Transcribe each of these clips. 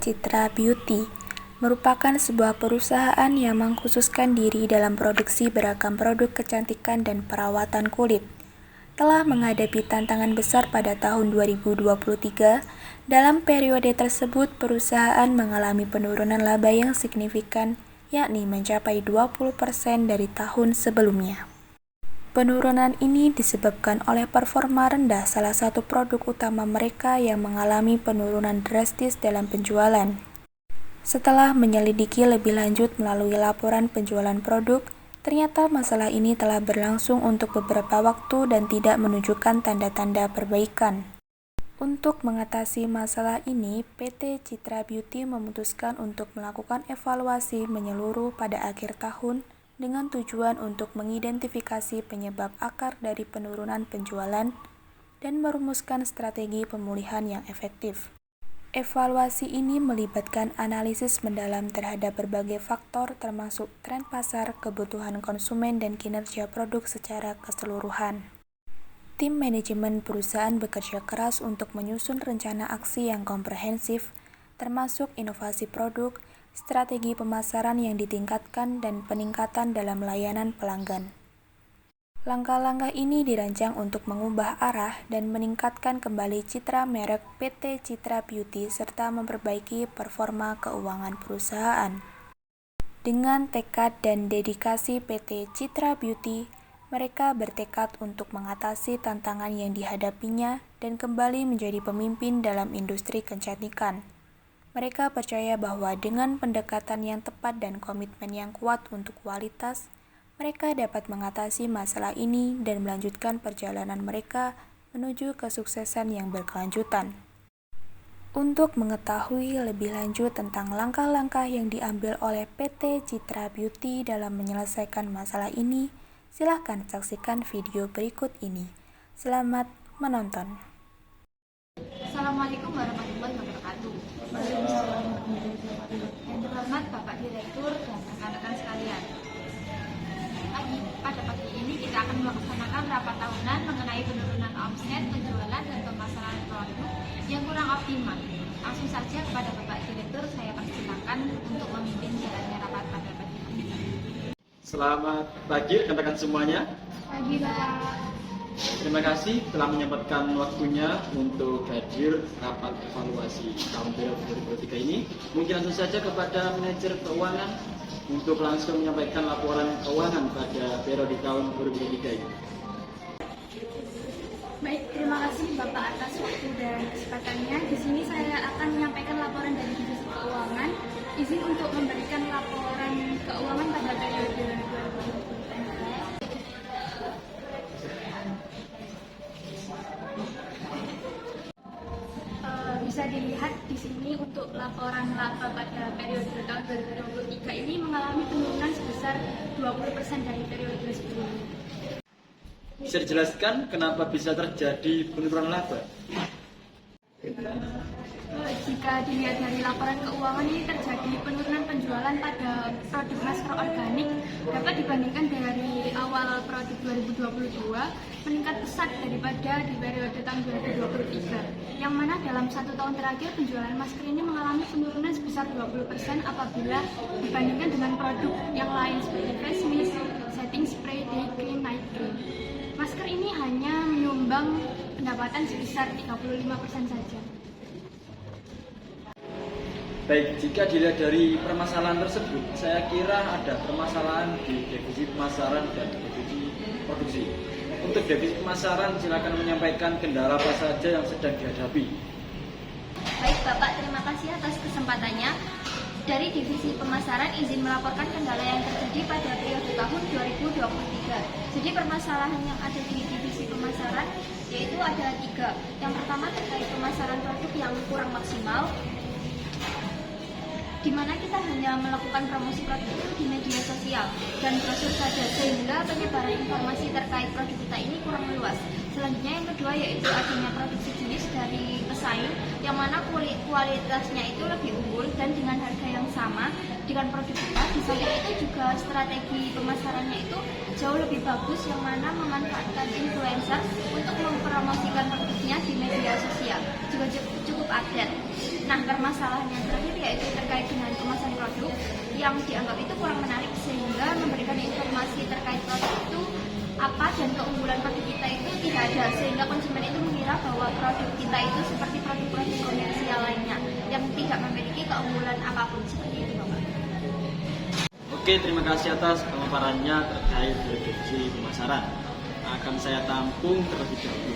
Citra Beauty merupakan sebuah perusahaan yang mengkhususkan diri dalam produksi beragam produk kecantikan dan perawatan kulit. Telah menghadapi tantangan besar pada tahun 2023, dalam periode tersebut perusahaan mengalami penurunan laba yang signifikan, yakni mencapai 20% dari tahun sebelumnya. Penurunan ini disebabkan oleh performa rendah salah satu produk utama mereka yang mengalami penurunan drastis dalam penjualan. Setelah menyelidiki lebih lanjut melalui laporan penjualan produk, ternyata masalah ini telah berlangsung untuk beberapa waktu dan tidak menunjukkan tanda-tanda perbaikan. Untuk mengatasi masalah ini, PT Citra Beauty memutuskan untuk melakukan evaluasi menyeluruh pada akhir tahun dengan tujuan untuk mengidentifikasi penyebab akar dari penurunan penjualan dan merumuskan strategi pemulihan yang efektif. Evaluasi ini melibatkan analisis mendalam terhadap berbagai faktor termasuk tren pasar, kebutuhan konsumen, dan kinerja produk secara keseluruhan. Tim manajemen perusahaan bekerja keras untuk menyusun rencana aksi yang komprehensif, termasuk inovasi produk, strategi pemasaran yang ditingkatkan, dan peningkatan dalam layanan pelanggan. Langkah-langkah ini dirancang untuk mengubah arah dan meningkatkan kembali citra merek PT Citra Beauty serta memperbaiki performa keuangan perusahaan. Dengan tekad dan dedikasi PT Citra Beauty, mereka bertekad untuk mengatasi tantangan yang dihadapinya dan kembali menjadi pemimpin dalam industri kecantikan. Mereka percaya bahwa dengan pendekatan yang tepat dan komitmen yang kuat untuk kualitas, mereka dapat mengatasi masalah ini dan melanjutkan perjalanan mereka menuju kesuksesan yang berkelanjutan. Untuk mengetahui lebih lanjut tentang langkah-langkah yang diambil oleh PT Citra Beauty dalam menyelesaikan masalah ini, silakan saksikan video berikut ini. Selamat menonton. Assalamualaikum warahmatullahi wabarakatuh. Yang terhormat Bapak Direktur dan rekan-rekan sekalian. Pada pagi ini kita akan melaksanakan rapat tahunan mengenai penurunan omset, penjualan, dan pemasaran produk yang kurang optimal. Langsung saja kepada Bapak Direktur saya persilakan untuk memimpin jalannya rapat pada pagi ini. Selamat pagi rekan-rekan semuanya. Pagi Bapak. Terima kasih telah menyempatkan waktunya untuk hadir rapat evaluasi tahun 2023 ini. Mungkin langsung saja kepada manajer keuangan untuk langsung menyampaikan laporan keuangan pada periode tahun 2023 ini. Baik, terima kasih Bapak atas waktu dan kesempatannya. Di sini saya akan menyampaikan laporan dari divisi keuangan. Izin untuk memberikan laporan keuangan pada periode 2023. Bisa dilihat di sini untuk laporan laba pada periode tahun 2023 ini mengalami penurunan sebesar 20% dari periode sebelumnya. Bisa dijelaskan kenapa bisa terjadi penurunan laba? Jika dilihat dari laporan keuangan ini terjadi penurunan penjualan pada produk masker organik dapat dibandingkan dari awal produk 2022 meningkat pesat daripada di periode tahun 2023, yang mana dalam 1 tahun terakhir penjualan masker ini mengalami penurunan sebesar 20% apabila dibandingkan dengan produk yang lain seperti face mist, setting spray, day cream, night cream. Masker ini hanya menyumbang pendapatan sebesar 35% saja. Baik, jika dilihat dari permasalahan tersebut, saya kira ada permasalahan di divisi pemasaran dan divisi produksi. Untuk divisi pemasaran, silakan menyampaikan kendala apa saja yang sedang dihadapi. Baik Bapak, terima kasih atas kesempatannya. Dari divisi pemasaran izin melaporkan kendala yang terjadi pada periode tahun 2023. Jadi permasalahan yang ada di divisi pemasaran yaitu ada 3. Yang pertama terkait pemasaran produk yang kurang maksimal, di mana kita hanya melakukan promosi produk itu di media sosial dan brosur saja, sehingga penyebaran informasi terkait produk kita ini kurang meluas. Selanjutnya yang kedua yaitu adanya produk sejenis dari pesaing yang mana kualitasnya itu lebih unggul dan dengan harga yang sama dengan produk kita. Di samping itu juga strategi pemasarannya itu jauh lebih bagus, yang mana memanfaatkan influencer untuk mempromosikan produknya di media sosial. Juga cukup cukup padat. Nah, permasalahan yang terakhir yaitu terkait dengan kemasan produk yang dianggap itu kurang menarik sehingga memberikan informasi terkait produk itu apa dan keunggulan produk kita itu tidak ada, sehingga konsumen itu mengira bahwa produk kita itu seperti produk-produk komersial lainnya yang tidak memiliki keunggulan apapun. Seperti itu, Bapak. Oke, terima kasih atas pemaparannya terkait definisi pemasaran. Akan saya tampung terlebih dahulu.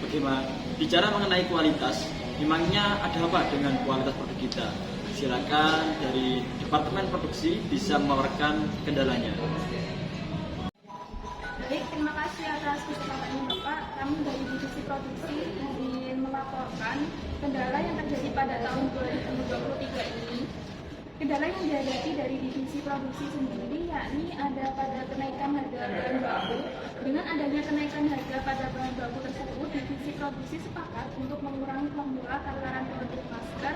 Bagaimana bicara mengenai kualitas, memangnya ada apa dengan kualitas produk kita? Silakan dari Departemen Produksi bisa memaparkan kendalanya. Baik, terima kasih atas kesempatannya Bapak. Kami dari Divisi Produksi ingin melaporkan kendala yang terjadi pada tahun 2023 ini. Kendala yang dihadapi dari Divisi Produksi sendiri yakni ada pada kenaikan harga bahan baku. Dengan adanya kenaikan harga pada bahan baku tersebut, Divisi Produksi sepakat untuk mengurangi formula takaran produk masker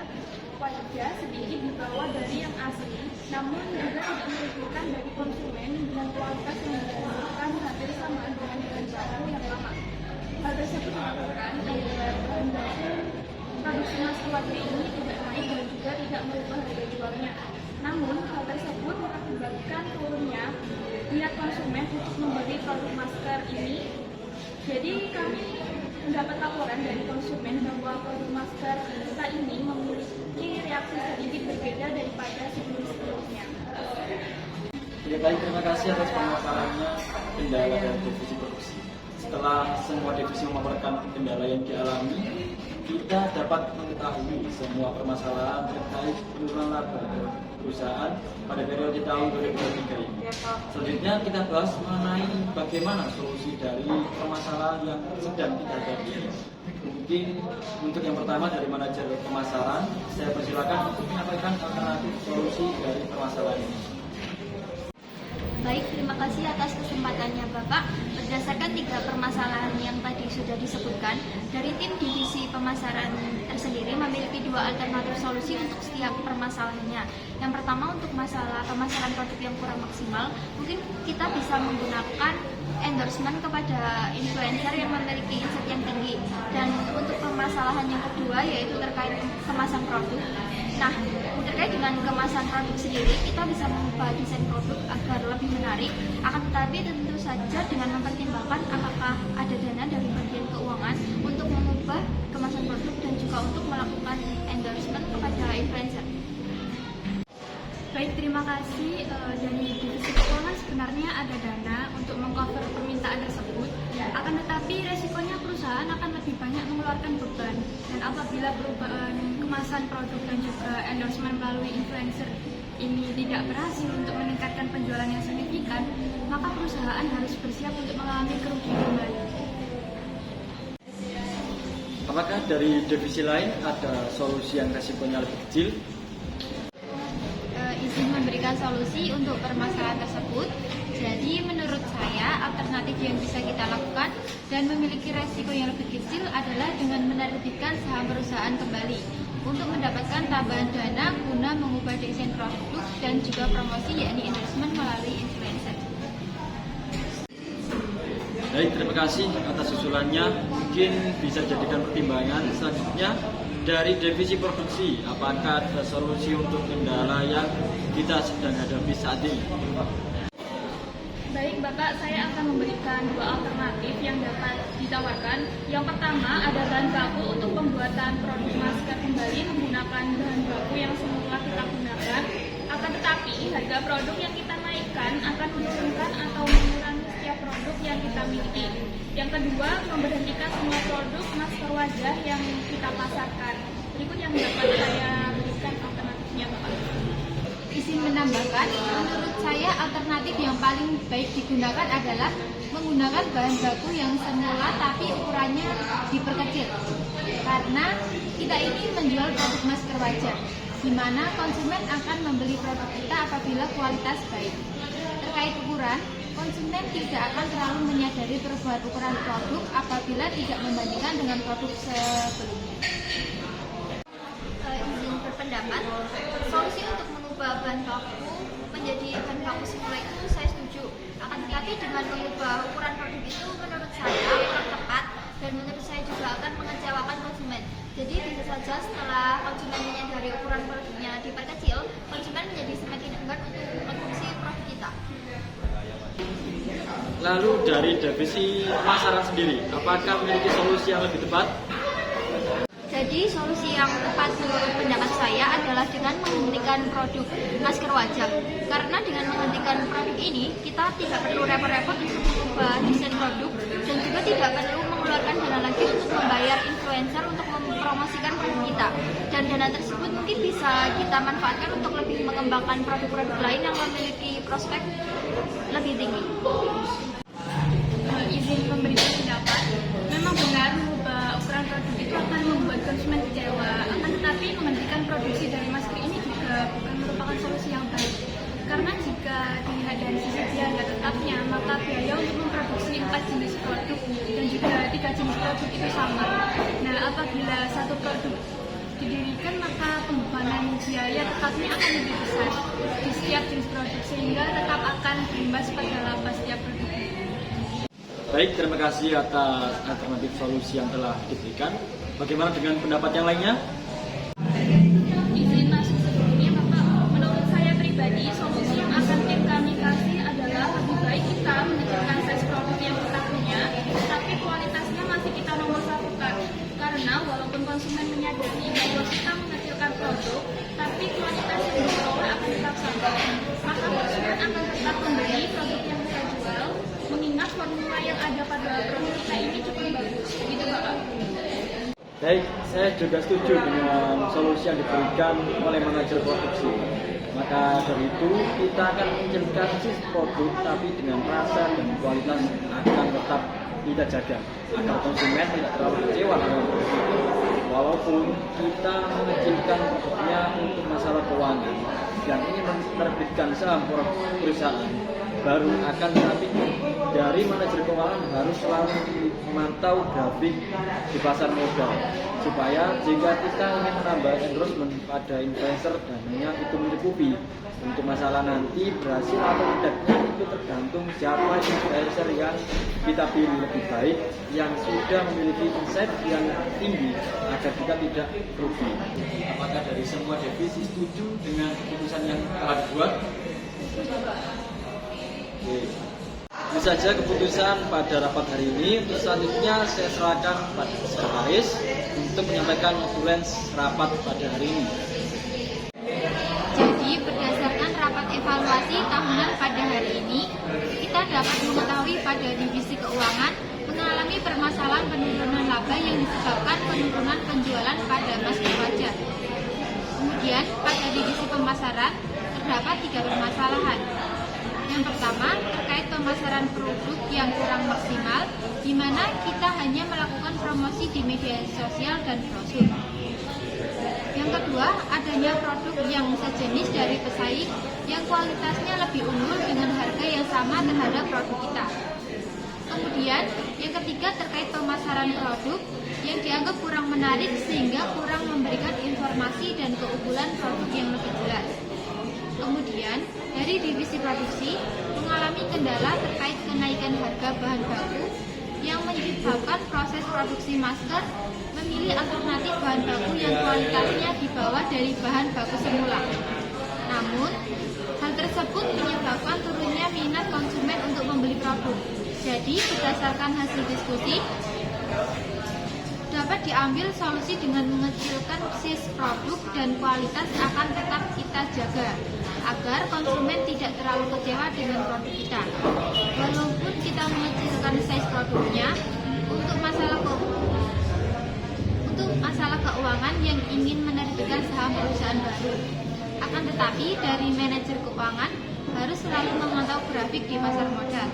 wajah sedikit di bawah dari yang asli, namun juga tidak merugikan bagi konsumen dengan kualitas yang dihasilkan hampir sama dengan bahan baku yang lama. Hal tersebut dilakukan agar bahan baku produksi masker wajah ini tidak naik dan juga tidak merubah harga jualnya. Namun, hal tersebut mengakibatkan turunnya minat konsumen untuk membeli produk masker ini. Jadi kami mendapat laporan dari konsumen bahwa produk masker kita ini memiliki reaksi sedikit berbeda daripada sebelum-sebelumnya. Ya, baik, terima kasih atas pemaparannya kendala dan divisi produksi. Setelah semua divisi memaparkan kendala yang dialami, kita dapat mengetahui semua permasalahan terkait penurunan laba perusahaan pada periode tahun 2023 ini. Selanjutnya kita bahas mengenai bagaimana solusi dari permasalahan yang sedang kita hadapi. Mungkin untuk yang pertama dari manajer pemasaran, saya persilakan untuk menyampaikan alternatif solusi dari permasalahan ini. Baik, terima kasih atas kesempatannya Bapak. Berdasarkan 3 permasalahan yang tadi sudah disebutkan, dari tim divisi pemasaran tersendiri memiliki 2 alternatif solusi untuk setiap permasalahannya. Yang pertama, untuk masalah pemasaran produk yang kurang maksimal, mungkin kita bisa menggunakan endorsement kepada influencer yang memiliki insight yang tinggi. Dan untuk permasalahan yang kedua yaitu terkait kemasan produk. Nah, terkait dengan kemasan produk sendiri, kita bisa mengubah desain produk agar lebih menarik. Akan tetapi tentu saja dengan mempertimbangkan apakah ada dana dari bagian keuangan untuk mengubah kemasan produk dan juga untuk melakukan endorsement kepada influencer. Baik, terima kasih. Dari divisi keuangan sebenarnya ada dana untuk mengcover permintaan tersebut. Akan tetapi resikonya perusahaan akan lebih banyak mengeluarkan beban. Dan apabila perubahan kemasan produk dan juga endorsement melalui influencer ini tidak berhasil untuk meningkatkan penjualan yang signifikan, maka perusahaan harus bersiap untuk mengalami kerugian kembali. Apakah dari divisi lain ada solusi yang resikonya lebih kecil? Izin memberikan solusi untuk permasalahan tersebut. Jadi menurut saya alternatif yang bisa kita lakukan dan memiliki resiko yang lebih kecil adalah dengan menerbitkan saham perusahaan kembali untuk mendapatkan tambahan dana guna mengubah desain produk dan juga promosi, yakni endorsement melalui influencer. Baik, terima kasih atas usulannya. Mungkin bisa jadikan pertimbangan selanjutnya dari divisi produksi. Apakah ada solusi untuk kendala yang kita sedang hadapi saat ini? Baik Bapak, saya akan memberikan 2 alternatif yang dapat ditawarkan. Yang pertama ada bahan baku untuk pembuatan produk masker kembali menggunakan bahan baku yang semula kita gunakan. Akan tetapi harga produk yang kita naikkan akan menurunkan atau mengurangi setiap produk yang kita miliki. Yang kedua, memberhentikan semua produk masker wajah yang kita pasarkan. Berikut yang dapat saya berikan alternatifnya Bapak. Izin menambahkan, menurut saya alternatif yang paling baik digunakan adalah menggunakan bahan baku yang semula tapi ukurannya diperkecil. Karena kita ini menjual produk masker wajah, di mana konsumen akan membeli produk kita apabila kualitas baik. Terkait ukuran, konsumen tidak akan terlalu menyadari perubahan ukuran produk apabila tidak membandingkan dengan produk sebelumnya. Izin berpendapat, solusi untuk mengubah bahan baku menjadi bahan baku semula itu saya setuju. Akan tetapi dengan mengubah ukuran produk itu menurut saya kurang tepat dan menurut saya juga akan mengecewakan konsumen. Jadi bisa saja setelah konsumen menyadari ukuran produknya diperkecil, konsumen menjadi semakin enggan untuk mengkonsumsi produk kita. Lalu dari divisi pemasaran sendiri, apakah memiliki solusi yang lebih tepat? Jadi solusi yang tepat menurut pendapat saya adalah dengan menghentikan produk masker wajah. Karena dengan menghentikan produk ini, kita tidak perlu repot-repot untuk mengubah desain produk dan juga tidak perlu mengeluarkan dana lagi untuk membayar influencer untuk mempromosikan produk kita. Dan dana tersebut mungkin bisa kita manfaatkan untuk lebih mengembangkan produk-produk lain yang memiliki prospek lebih tinggi. Izin memberikan pendapat, memang benar mengubah ukuran produk itu akan membuat konsumen kecewa. Akan tetapi menghentikan produksi dari masker ini juga bukan merupakan solusi yang baik. Karena jika dilihat dari sisi biaya tetapnya, maka biaya untuk memproduksi 4 jenis produk dan juga 3 jenis produk itu sama. Nah, apabila satu produk didirikan, maka pembebanan biaya tetapnya akan lebih besar di setiap jenis produk, sehingga tetap akan berimbas pada laba setiap produk. Baik, terima kasih atas alternatif solusi yang telah diberikan. Bagaimana dengan pendapat yang lainnya? Izin masuk sebelumnya, Bapak. Menurut saya pribadi, solusi yang akan kami kasih adalah lebih baik kita menentukan size produk yang kita punya, tapi kualitasnya masih kita nomor satukan. Karena walaupun konsumen menyadari bahwa kita mengecilkan produk, tapi kualitas yang diperoleh akan tetap sama. Maka konsumen akan tetap membeli produk yang kita jual, mengingat formula yang ada pada produk kita ini cukup bagus. Gitu, Bapak. Baik, saya juga setuju dengan solusi yang diberikan oleh manajer produksi. Maka dari itu, kita akan menjadikan sisi produk, tapi dengan rasa dan kualitas akan tetap kita jaga, agar konsumen tidak terlalu kecewa dengan produk itu. Walaupun kita mengecilkan produknya untuk masalah keuangan dan ingin menerbitkan saham perusahaan baru, akan tetapi dari manajer keuangan harus selalu memantau grafik di pasar modal, supaya jika kita ingin menambah endorsement pada influencer dananya itu mencukupi. Untuk masalah nanti berhasil atau tidaknya itu tergantung siapa influencer yang kita pilih. Lebih baik yang sudah memiliki insight yang tinggi agar kita tidak rugi. Apakah dari semua divisi setuju dengan keputusan yang telah dibuat? Oke. Itu saja keputusan pada rapat hari ini. Untuk selanjutnya saya serahkan pada sekretaris untuk menyampaikan notulen rapat pada hari ini. Jadi berdasarkan rapat evaluasi tahunan pada hari ini, kita dapat mengetahui pada divisi keuangan mengalami permasalahan penurunan laba yang disebabkan penurunan penjualan pada masker wajah. Kemudian pada divisi pemasaran terdapat 3 permasalahan. Yang pertama terkait pemasaran produk yang kurang maksimal, di mana kita hanya melakukan promosi di media sosial dan brosur. Yang kedua, adanya produk yang sejenis dari pesaing yang kualitasnya lebih unggul dengan harga yang sama terhadap produk kita. Kemudian, yang ketiga terkait pemasaran produk yang dianggap kurang menarik sehingga kurang memberikan informasi dan keunggulan produk yang lebih jelas. Kemudian, dari divisi produksi mengalami kendala terkait kenaikan harga bahan baku yang menyebabkan proses produksi masker memilih alternatif bahan baku yang kualitasnya di bawah dari bahan baku semula. Namun, hal tersebut menyebabkan turunnya minat konsumen untuk membeli produk. Jadi, berdasarkan hasil diskusi, dapat diambil solusi dengan mengecilkan size produk dan kualitas akan tetap kita jaga, agar konsumen tidak terlalu kecewa dengan produk kita. Walaupun kita mengecilkan size produknya, untuk masalah keuangan yang ingin menerbitkan saham perusahaan baru. Akan tetapi dari manajer keuangan harus selalu memantau grafik di pasar modal.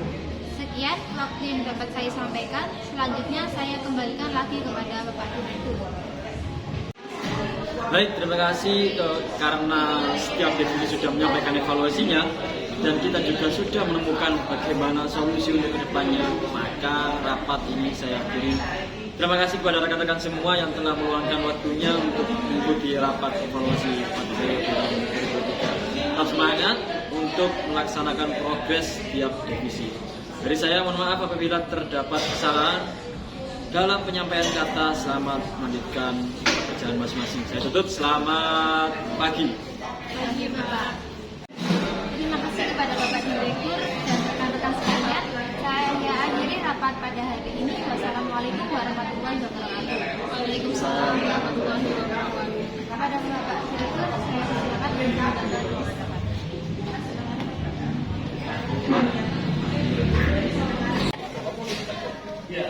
Sekian waktu yang dapat saya sampaikan. Selanjutnya saya kembalikan lagi kepada Bapak Direktur. Baik, terima kasih karena setiap divisi sudah menyampaikan evaluasinya dan kita juga sudah menemukan bagaimana solusi untuk kedepannya. Maka rapat ini saya akhiri. Terima kasih kepada rekan-rekan semua yang telah meluangkan waktunya untuk mengikuti rapat evaluasi pada periode 2023. Tetap semangat untuk melaksanakan progres tiap divisi. Dari saya mohon maaf apabila terdapat kesalahan dalam penyampaian kata. Selamat melanjutkan kerja. pekerjaan masing-masing. Saya tutup, selamat pagi. Bagi Bapak. Terima kasih kepada Bapak Direktur dan rekan-rekan sekalian. Saya akhiri rapat pada hari ini. Wassalamualaikum warahmatullahi wabarakatuh. Waalaikumsalam warahmatullahi wabarakatuh. Kepada Bapak Direktur, saya persilakan untuk Ya.